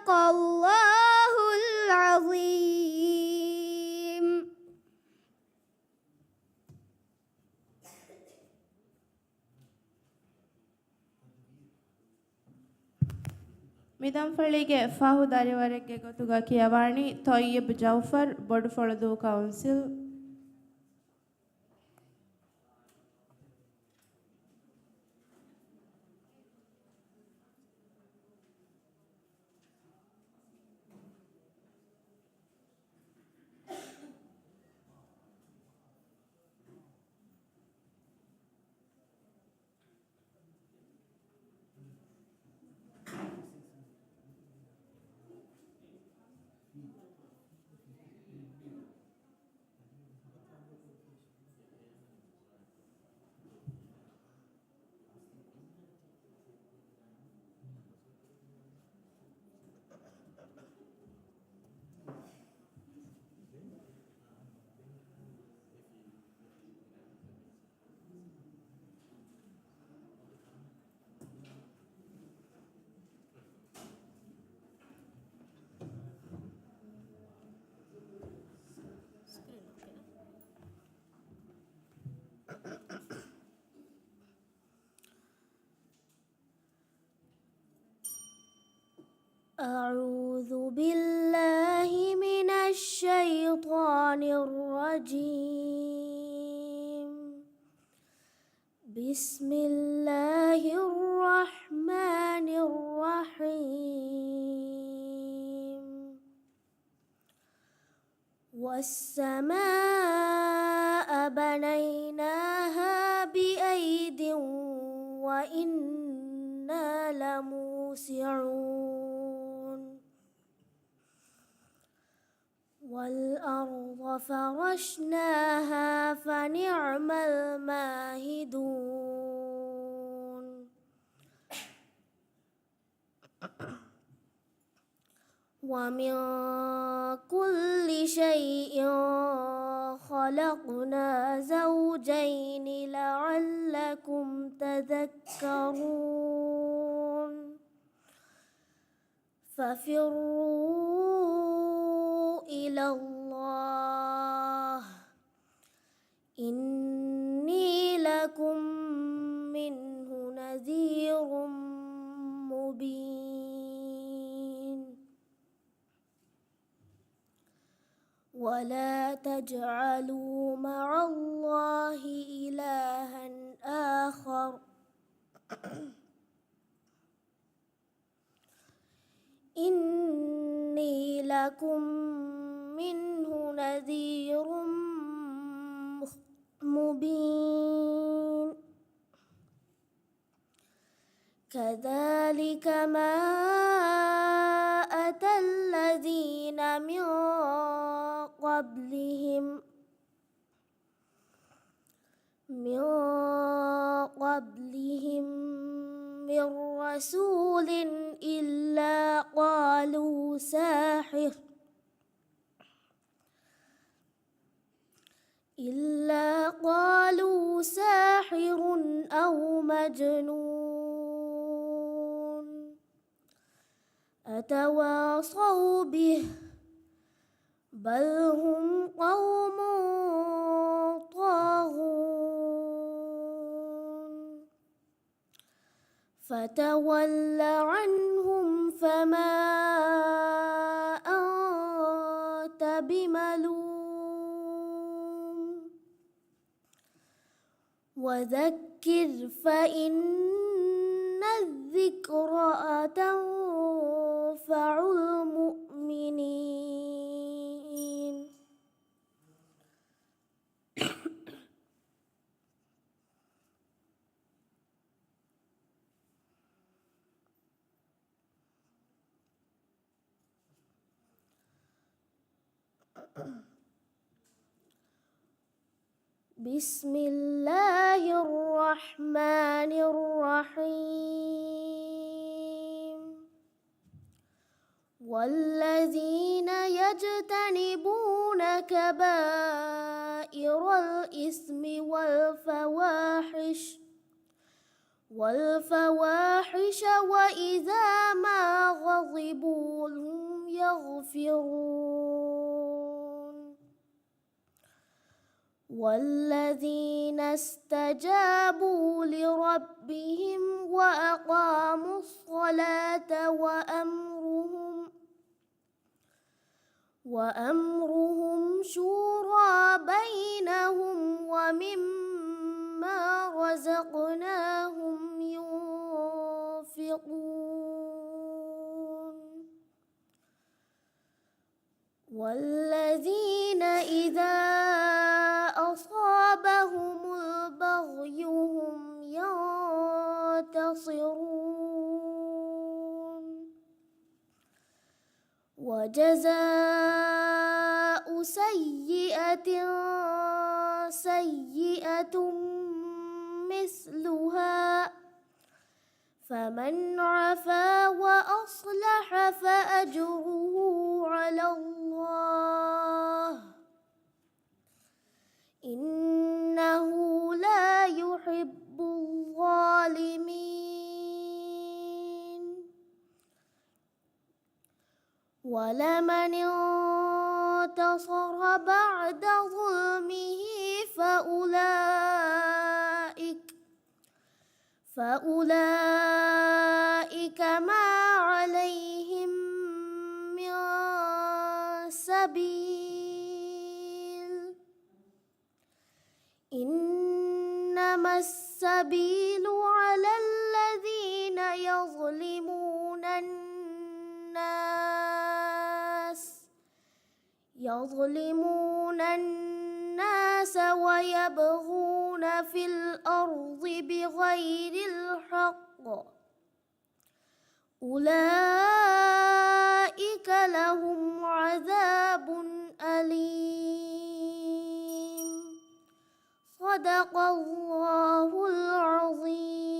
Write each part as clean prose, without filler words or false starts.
صدق الله العظيم. ಮಿದಂಫಳಿಗೆ ಫಾಹುದಾರಿವರೆಗೆ ಗೊತ್ತುಗ ಕಿಯವಾಣಿ ತೊಯ್ಯಬ್ ಜೌಫರ್ ಬೊಡುಫೊಳದು ಕೌನ್ಸಿಲ್ أعوذ بالله من الشيطان الرجيم. بسم الله الرحمن الرحيم. والسماء بنيناها بأيد وإنا لموسعون. والأرض فرشناها فنعم الماهدون. ومن كل شيء خلقنا زوجين لعلكم تذكرون. ففروا إلى الله إني لكم منه نذير مبين. ولا تجعلوا مع الله إلها آخر إني لكم منه نذير مبين. كذلك ما أتى الذين من قبلهم من رسول إلا قالوا ساحر أو مجنون أتواصوا به بل هم قوم طاغون. فتول عنهم فما أنت بملوم وذكر فإن الذكرى تنفع المؤمنين. بسم الله الرحمن الرحيم. والذين يجتنبون كبائر الإثم والفواحش وإذا ما غضبوا ينفرون والذين استجابوا لربهم وأقاموا الصلاة وأمرهم شورى بينهم ومما رزقناهم ينفقون والذين إذا أصابهم البغي هم ينتصرون وجزاء سيئة سيئة مثلها فمن عفا وأصلح فأجره على الله إنه لا يحب الظالمين ولمن انتصر بعد ظلمه فأولئك ما عليهم من سبيل إنما السبيل على الذين يظلمون الناس ويبغون في الأرض بغير الحق أولئك لهم عذاب أليم صدق الله العظيم.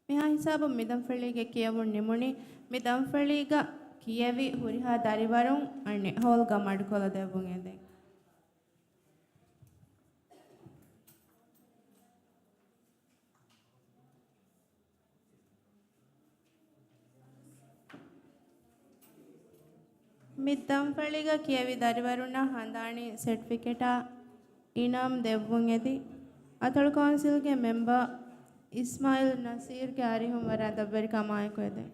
මෙහා හිසාබ මිදම්ෆලිගේ කියවුන් නිමුනි මිදම්ෆලිග කියවි හුරිහා දරිවරුන් අන්නේ හෝල්ග මඩකොල දෙවුන් එදේ මිදම්ෆලිග කියවි දරිවරුන් හඳානි සර්ටිෆිකේටා ඉනාම් දෙවුන් එදි අතල් කවුන්සිල්ගේ මෙම්බර් इस्माइल नसीर के आरी हम वरा दब्बर कमाए को दे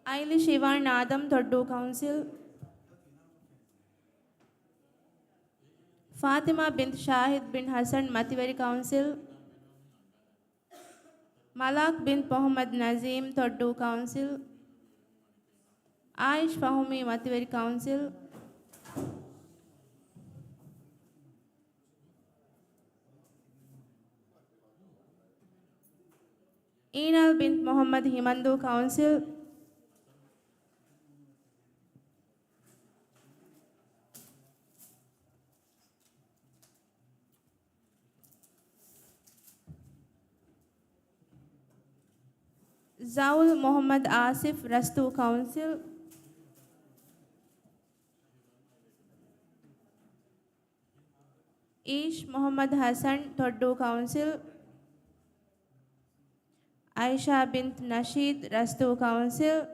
आइली शिवान आदम थोड्डू काउंसिल फातिमा बिन शाहिद बिन हसन मतिवरी काउंसिल मलाक बिन मोहम्मद नजीम थोड्डू काउंसिल आयश फहुमी मतिवरी काउंसिल ईनल बिन मोहम्मद हिमंदू काउंसिल जाउल मोहम्मद आसिफ रस्तू काउंसिल ईश मोहम्मद हसन थोड्डू काउंसिल आयशा बिन्त नशीद रस्तू काउंसिल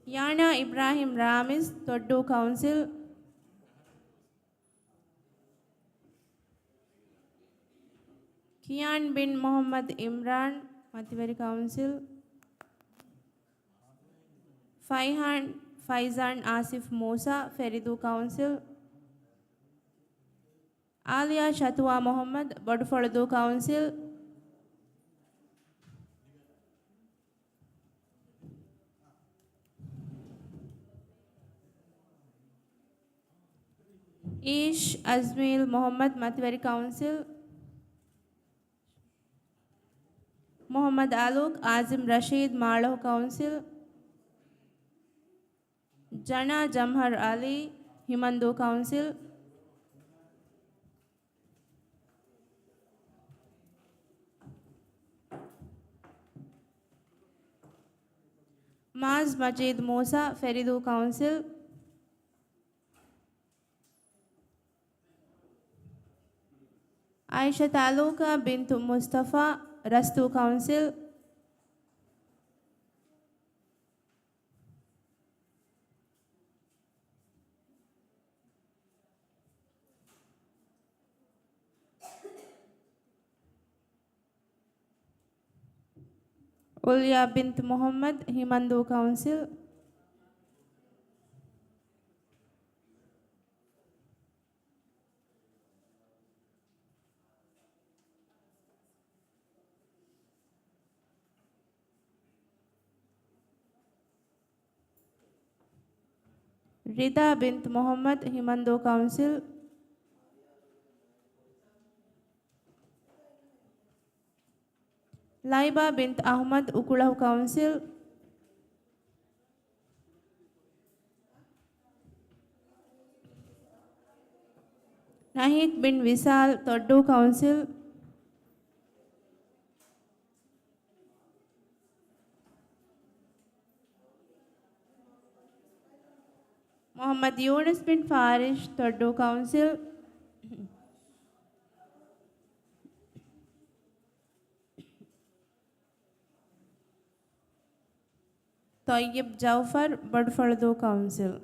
याना इब्राहिम रामिस थोड्डू काउंसिल कियान बिन मोहम्मद इमरान मतिवरी council Faizan Asif Musa, Feridu Council. Alia Shatwa Muhammad, Bodfoldu Council. Ish Azmil Muhammad, Matwari Council. Muhammad Aluk Azim Rashid, Marlow Council. Jana Jamhar Ali, Himandu Council. Maz Majid Musa, Feridu Council. Aisha Taluka Bintu Mustafa, Rastu Council. Ulya bint Muhammad, Himandu Council. Rida bint Muhammad, Himandu Council. Laiba bint Ahmad, Ukulahu Council. Nahid bin Visal, Toddu Council. Muhammad Yunus bin Farish, Toddu Council. Tayyib Jafar, Bodfoldu Council.